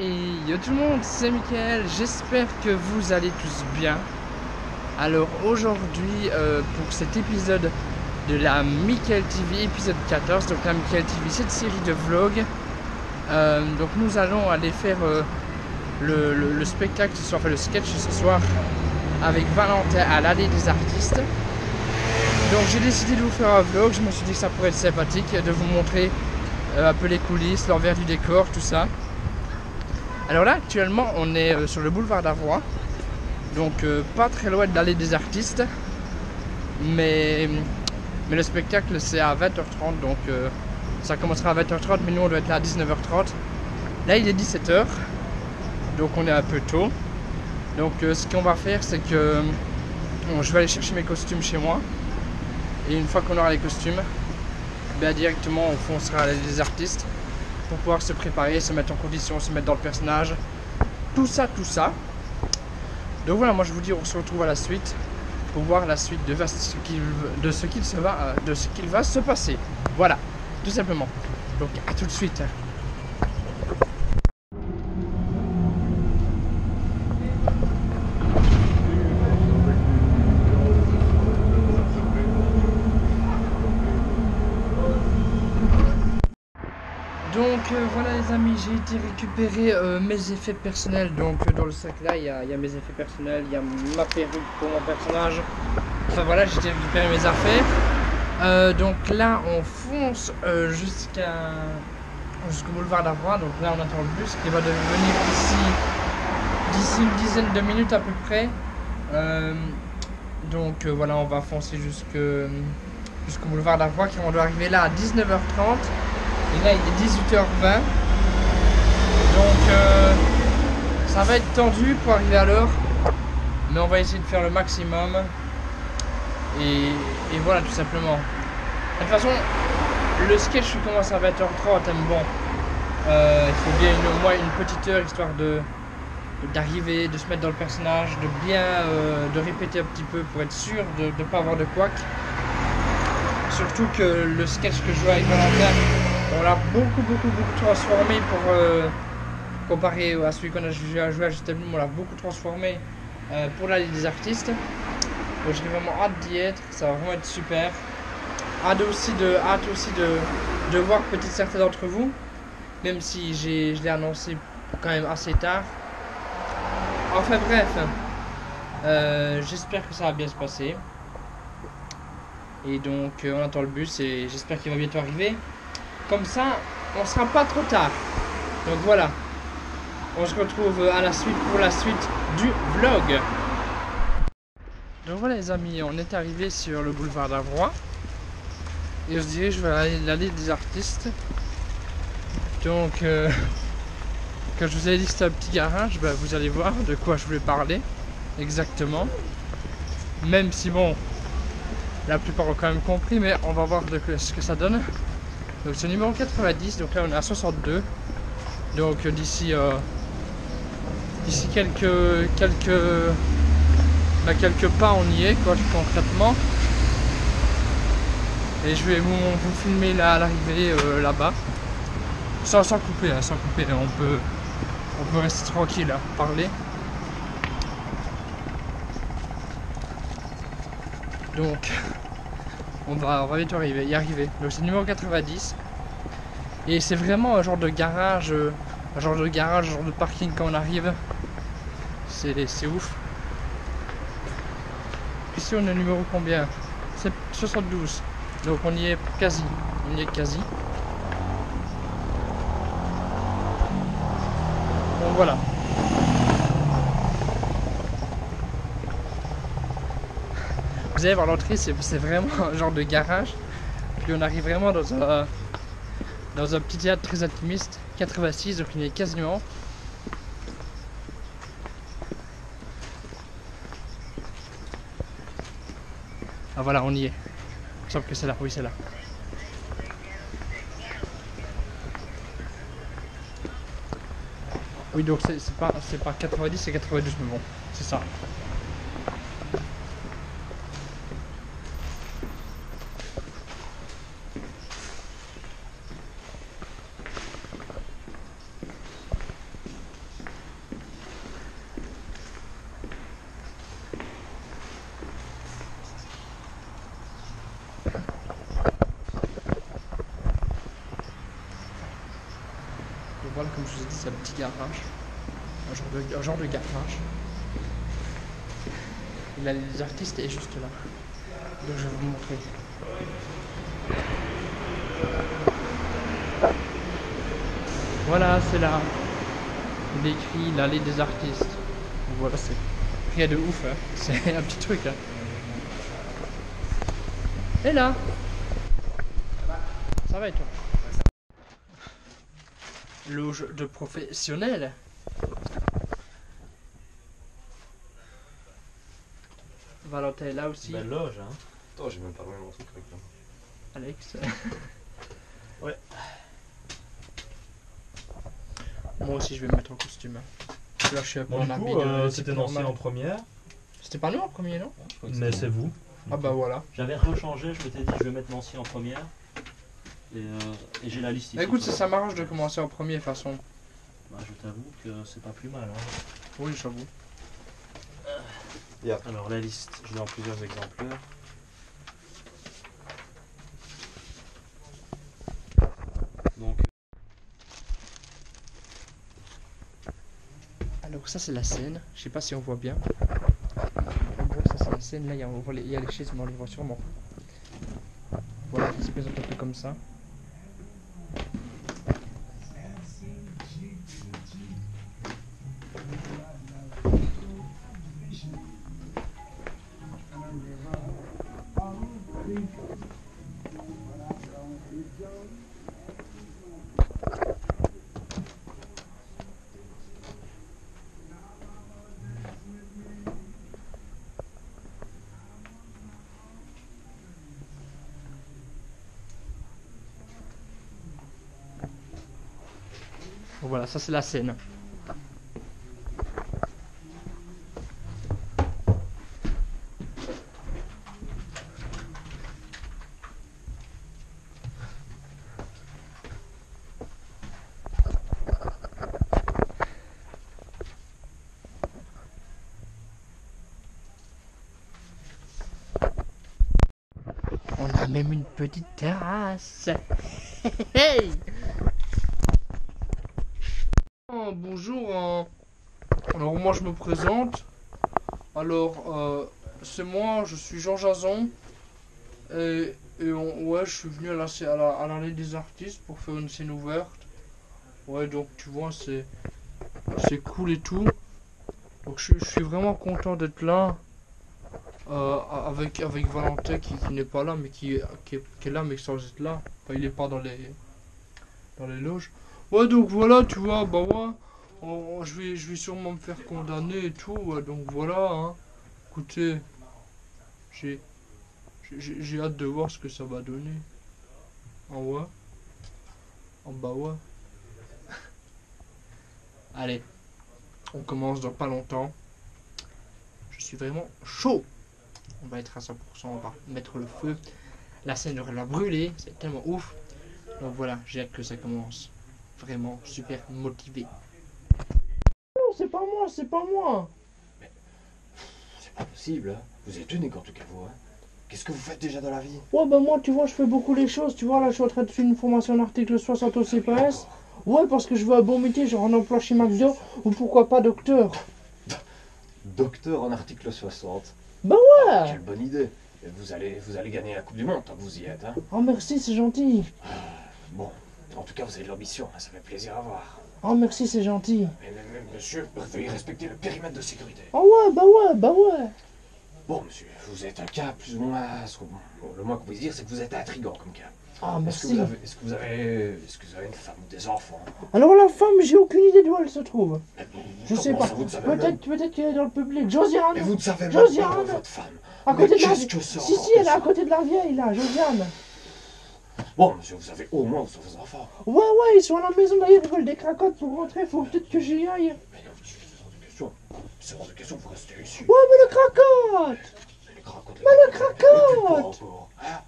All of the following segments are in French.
Et yo tout le monde, c'est Mickaël, j'espère que vous allez tous bien. Alors aujourd'hui, pour cet épisode de la Mickaël TV, épisode 14, donc la Mickaël TV, cette série de vlogs, donc nous allons aller faire le spectacle ce soir, enfin le sketch ce soir, avec Valentin à l'allée des artistes. Donc j'ai décidé de vous faire un vlog, je me suis dit que ça pourrait être sympathique, de vous montrer un peu les coulisses, l'envers du décor, tout ça. Alors là actuellement on est sur le boulevard d'Arvois, donc pas très loin de l'allée des artistes, mais le spectacle c'est à 20h30, donc ça commencera à 20h30, mais nous on doit être là à 19h30. Là il est 17h, donc on est un peu tôt. Donc ce qu'on va faire c'est que je vais aller chercher mes costumes chez moi, et une fois qu'on aura les costumes, ben, directement on foncera à l'allée des artistes pour pouvoir se préparer, se mettre en condition, se mettre dans le personnage, tout ça. Donc voilà, moi je vous dis on se retrouve à la suite pour voir la suite de ce qu'il va se passer. Voilà, tout simplement. Donc à tout de suite. Donc voilà les amis, j'ai été récupérer mes effets personnels. Donc dans le sac là il y a mes effets personnels, il y a ma perruque pour mon personnage. Enfin voilà, j'ai été récupérer mes affaires. Donc là on fonce jusqu'au boulevard d'Arvois. Donc là on attend le bus qui va venir d'ici une dizaine de minutes à peu près. Donc voilà, on va foncer jusqu'au boulevard d'Arvois, car on doit arriver là à 19h30. Et là il est 18h20. Donc ça va être tendu pour arriver à l'heure, mais on va essayer de faire le maximum. Et voilà, tout simplement. De toute façon, le sketch commence à 20h30, mais bon, il faut bien au moins une petite heure histoire d'arriver, de se mettre dans le personnage, de répéter un petit peu pour être sûr de ne pas avoir de couac. Surtout que le sketch que je joue avec Valentin, on l'a beaucoup transformé pour comparé à celui qu'on a joué à Justin Bloom, on l'a beaucoup transformé pour l'allée des artistes. Donc j'ai vraiment hâte d'y être, ça va vraiment être super. Hâte aussi de voir peut-être certains d'entre vous, même si je l'ai annoncé quand même assez tard. Enfin bref, j'espère que ça va bien se passer. Et donc on attend le bus et j'espère qu'il va bientôt arriver. Comme ça, on sera pas trop tard. Donc voilà, on se retrouve à la suite pour la suite du vlog. Donc voilà les amis, on est arrivé sur le boulevard d'Arvois et on se dirige vers l'allée des artistes. Donc quand je vous avais dit que c'était un petit garage, ben, vous allez voir de quoi je voulais parler exactement. Même si bon, la plupart ont quand même compris, mais on va voir ce que ça donne. Donc c'est le numéro 90, donc là on est à 62. Donc d'ici quelques pas on y est quoi, concrètement. Et je vais vous filmer là à l'arrivée là-bas. Sans couper, hein, sans couper, on peut rester tranquille à parler. Donc on va bientôt y arriver. Donc c'est le numéro 90. Et c'est vraiment un genre de garage, un genre de parking quand on arrive. C'est ouf. Ici on est numéro combien? C'est 72. Donc on y est quasi. Donc voilà. Vous allez voir l'entrée, c'est vraiment un genre de garage. Puis on arrive vraiment dans un petit théâtre très intimiste. 86, donc on y est quasiment. Ah voilà, on y est. Il me semble que c'est là, oui c'est là. Oui, donc c'est pas 90, c'est 92, mais bon, c'est ça. voilà, comme je vous ai dit, c'est un petit garage. Un genre de garage. Et là, les artistes est juste là. Donc je vais vous montrer. Voilà, c'est là. Il est écrit l'allée des artistes. Donc voilà, c'est rien de ouf, hein. C'est un petit truc, hein. Et là, ça va et toi? Loge de professionnels. Valentin est là aussi. Belle loge, hein. Attends, j'ai même pas remis mon truc avec là. Alex. Ouais. Moi aussi je vais me mettre en costume. Là je suis un peu Bon, en du habit coup, de c'était normal. Nancy en première. C'était pas nous en premier, non? Mais c'est vous. Ah bah voilà. J'avais rechangé, je m'étais dit je vais mettre Nancy en première. Et j'ai la liste ici. Bah écoute, ça m'arrange de commencer en premier de toute façon. Bah, je t'avoue que c'est pas plus mal. Hein. Oui, j'avoue. Alors la liste, je l'ai en plusieurs exemplaires. Donc, Alors ça c'est la scène, je sais pas si on voit bien. En gros ça c'est la scène, là il y a les chaises mais on les voit sûrement. Voilà, ça se présente un peu comme ça. Bon, voilà, ça c'est la scène. On a même une petite terrasse. Hey! Oh, bonjour. Alors moi je me présente. Alors c'est moi, je suis Jean Jason. Ouais, je suis venu à l'allée des artistes pour faire une scène ouverte. Ouais, donc tu vois, c'est cool et tout. Donc je suis vraiment content d'être là. Avec Valentin qui n'est pas là, mais qui est là, mais sans être là. Enfin, il est pas dans les loges. Ouais, donc voilà, tu vois, bah ouais. Je vais sûrement me faire condamner et tout. Ouais, donc voilà, hein. Écoutez, j'ai hâte de voir ce que ça va donner. Ah ouais. Ah bah ouais. Allez, on commence dans pas longtemps. Je suis vraiment chaud. On va être à 100%, on va mettre le feu. La scène va brûler, c'est tellement ouf. Donc voilà, j'ai hâte que ça commence. Vraiment super motivé. Non, c'est pas moi, c'est pas moi. C'est pas possible, hein. Vous êtes unique en tout cas, vous, hein. Qu'est-ce que vous faites déjà dans la vie? Ouais, bah moi, tu vois, je fais beaucoup les choses. Tu vois, là, je suis en train de faire une formation en article 60 au CPS. Ouais, parce que je veux un bon métier, genre un emploi chez McDo, ou pourquoi pas docteur. Docteur en article 60. Bah ouais. Quelle bonne idée. Et vous allez gagner la Coupe du Monde tant que vous y êtes, hein. Oh merci, c'est gentil. Bon, en tout cas, vous avez de l'ambition, hein, ça fait plaisir à voir. Oh merci, c'est gentil. Mais monsieur, veuillez respecter le périmètre de sécurité. Oh ouais, bah ouais, bah ouais. Bon, monsieur, vous êtes un cas plus ou moins... Bon, le moins qu'on puisse dire, c'est que vous êtes intriguant comme cas. Ah Est-ce merci. que vous avez une femme ou des enfants? Alors la femme, j'ai aucune idée d'où elle se trouve. Je sais Comment pas. ça, vous ne savez même? Peut-être qu'elle est dans le public. Josiane. Mais vous ne savez même Josiane. pas où est votre femme. À Mais côté de la... qu'est-ce que c'est Si, encore si, que elle est ça? à côté de la vieille, là, Josiane. Bon, monsieur, vous savez au moins où sont vos enfants. Ouais, ils sont à la maison d'ailleurs, ils veulent des cracottes pour rentrer, faut peut-être que j'y aille. Mais non, monsieur, c'est hors de question. C'est hors de question, vous restez ici. Ouais, mais le cracotte. Mais les cracottes, le cracotte. Hein?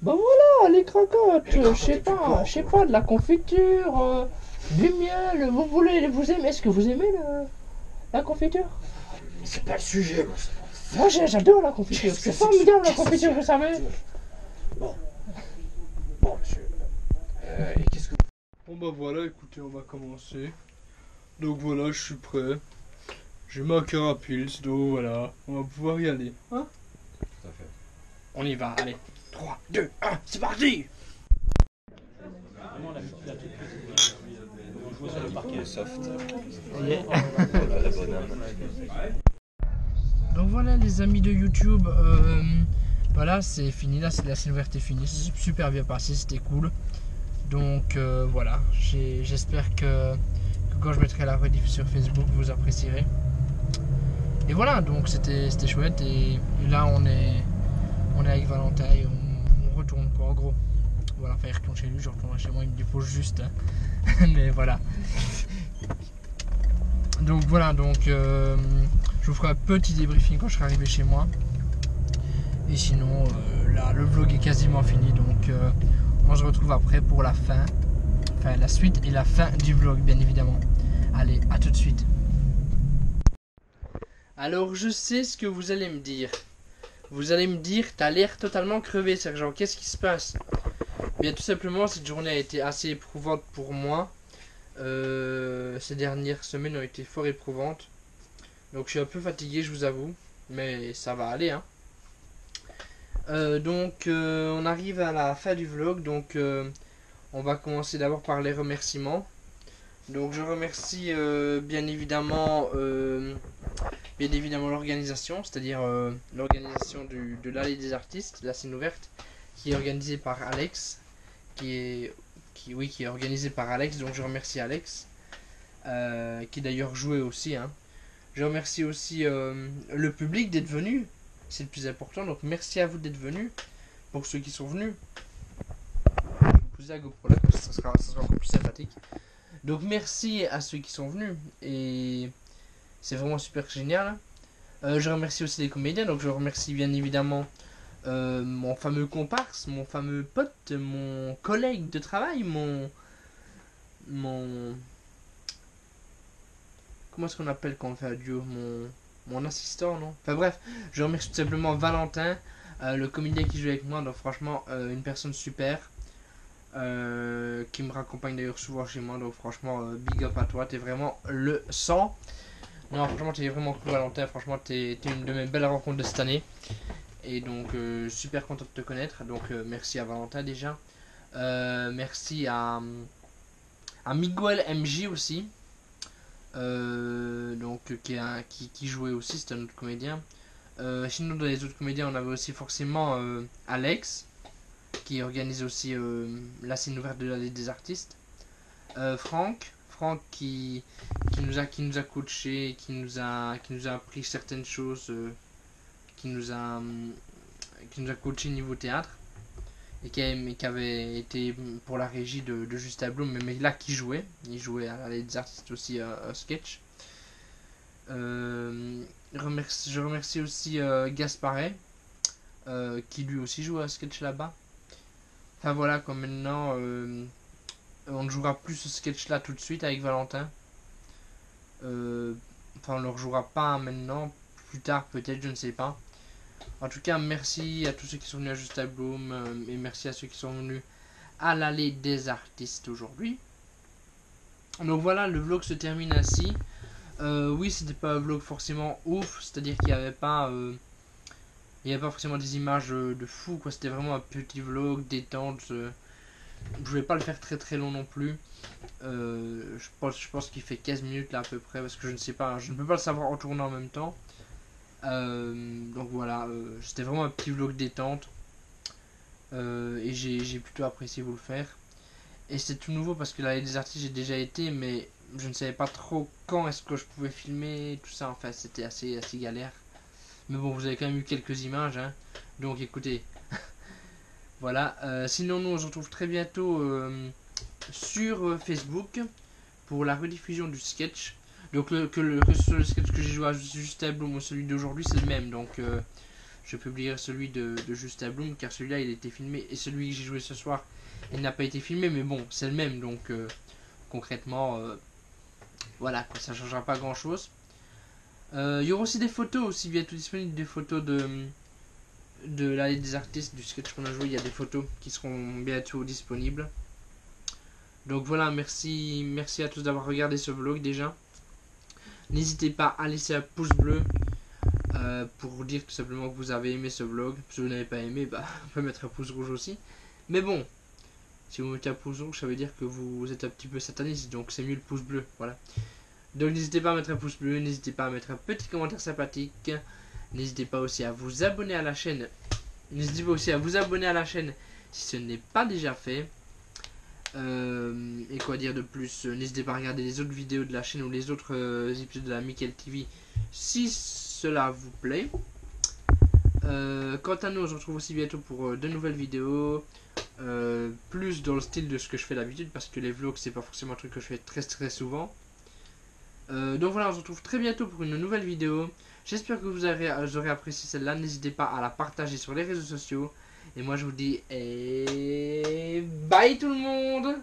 Bah voilà, les cracottes, Les cracottes, je sais et puis quoi, pas, de la confiture, du miel, vous aimez, est-ce que vous aimez la confiture? Mais c'est pas le sujet, moi. Moi j'adore la confiture, Qu'est-ce c'est que formidable la qu'est-ce que confiture, c'est? vous savez. Bon, monsieur. Et qu'est-ce que... Bon Bon bah voilà, écoutez, on va commencer. Donc voilà, je suis prêt. J'ai ma carapulse, donc voilà, on va pouvoir y aller. Hein? Tout à fait. On y va, allez. 3, 2, 1, c'est parti! Vraiment la toute petite. On joue sur le parquet. Soft. Yeah. La bonne Donc voilà les amis de YouTube, voilà c'est fini, là la scène ouverte est finie, c'est super bien passé, c'était cool. Donc voilà, j'espère que quand je mettrai la rediff sur Facebook vous apprécierez. Et voilà, donc c'était chouette et là on est avec Valentin et on retourne quoi en gros. Voilà, enfin il retourne chez lui, je retourne chez moi, il me dépose juste, hein. Mais voilà. Donc voilà, donc je vous ferai un petit débriefing quand je serai arrivé chez moi. Et sinon, là, le vlog est quasiment fini. Donc, on se retrouve après pour la fin. Enfin, la suite et la fin du vlog, bien évidemment. Allez, à tout de suite. Alors, je sais ce que vous allez me dire. Vous allez me dire, t'as l'air totalement crevé, Sergent. Qu'est-ce qui se passe? Bien, tout simplement, cette journée a été assez éprouvante pour moi. Ces dernières semaines ont été fort éprouvantes. Donc je suis un peu fatigué, je vous avoue. Mais ça va aller, hein. Donc on arrive à la fin du vlog. Donc on va commencer d'abord par les remerciements. Donc je remercie bien évidemment l'organisation. C'est-à-dire l'organisation de l'Allée des Artistes, la scène ouverte, qui est organisée par Alex. Qui est organisé par Alex, donc je remercie Alex, qui d'ailleurs jouait aussi, hein. Je remercie aussi le public d'être venu, c'est le plus important, donc merci à vous d'être venus, pour ceux qui sont venus. Je vais vous poser la GoPro là, comme ça sera encore plus sympathique. Donc merci à ceux qui sont venus, et c'est vraiment super génial. Je remercie aussi les comédiens, donc je remercie bien évidemment mon fameux comparse, mon fameux pote, mon collègue de travail, mon comment est-ce qu'on appelle quand on fait un duo, mon assistant, non? Enfin bref, je remercie tout simplement Valentin, le comédien qui joue avec moi, donc franchement une personne super, qui me raccompagne d'ailleurs souvent chez moi, donc franchement big up à toi, t'es vraiment le sang. Non, franchement t'es vraiment cool Valentin, franchement t'es une de mes belles rencontres de cette année. Et donc super content de te connaître. Donc merci à Valentin déjà. Merci à Miguel MJ aussi. Donc qui jouait aussi, c'est un autre comédien. Sinon dans les autres comédiens on avait aussi forcément Alex, qui organise aussi la scène ouverte de l'Allée des Artistes. Franck qui nous a coaché, qui nous a appris certaines choses, qui nous a coaché niveau théâtre, et qui avait été pour la régie de Juste Bloom, mais là il jouait à les artistes aussi un sketch. Je remercie aussi Gasparet, qui lui aussi joue à un sketch là-bas. Enfin voilà, comme maintenant on ne jouera plus ce sketch là tout de suite avec Valentin. Enfin on ne le rejouera pas maintenant, plus tard peut-être, je ne sais pas. En tout cas, merci à tous ceux qui sont venus à Juste Bloom, et merci à ceux qui sont venus à l'Allée des Artistes aujourd'hui. Donc voilà, le vlog se termine ainsi. Oui, c'était pas un vlog forcément ouf, c'est-à-dire qu'il n'y avait pas forcément des images de fou, quoi. C'était vraiment un petit vlog détente. Je voulais pas le faire très très long non plus. Je pense qu'il fait 15 minutes là à peu près, parce que je ne sais pas, je ne peux pas le savoir en tournant en même temps. Donc voilà, c'était vraiment un petit vlog détente, et j'ai plutôt apprécié vous le faire. Et c'est tout nouveau parce que l'Allée des Artistes j'ai déjà été, mais je ne savais pas trop quand est-ce que je pouvais filmer tout ça. Enfin c'était assez galère, mais bon, vous avez quand même eu quelques images, hein. Donc écoutez. Voilà, sinon nous on se retrouve très bientôt sur Facebook pour la rediffusion du sketch. Donc que ce soit le sketch que j'ai joué à Juste Bloom ou celui d'aujourd'hui, c'est le même. Donc je publierai celui de Juste Bloom, car celui-là il a été filmé, et celui que j'ai joué ce soir il n'a pas été filmé, mais bon c'est le même. Donc concrètement voilà quoi, ça ne changera pas grand chose. Il y aura aussi des photos aussi bientôt disponibles, des photos de l'Allée des Artistes, du sketch qu'on a joué. Il y a des photos qui seront bientôt disponibles. Donc voilà, merci à tous d'avoir regardé ce vlog déjà. N'hésitez pas à laisser un pouce bleu pour vous dire tout simplement que vous avez aimé ce vlog. Si vous n'avez pas aimé, bah, vous pouvez mettre un pouce rouge aussi. Mais bon, si vous mettez un pouce rouge, ça veut dire que vous êtes un petit peu sataniste, donc c'est mieux le pouce bleu. Voilà. Donc n'hésitez pas à mettre un pouce bleu, n'hésitez pas à mettre un petit commentaire sympathique. N'hésitez pas aussi à vous abonner à la chaîne. N'hésitez pas aussi à vous abonner à la chaîne si ce n'est pas déjà fait. Et quoi dire de plus, n'hésitez pas à regarder les autres vidéos de la chaîne ou les autres épisodes de la Mickaël TV si cela vous plaît. Quant à nous, on se retrouve aussi bientôt pour de nouvelles vidéos, plus dans le style de ce que je fais d'habitude, parce que les vlogs c'est pas forcément un truc que je fais très souvent. Donc voilà, on se retrouve très bientôt pour une nouvelle vidéo. J'espère que vous aurez apprécié celle-là. N'hésitez pas à la partager sur les réseaux sociaux. Et moi je vous dis bye tout le monde.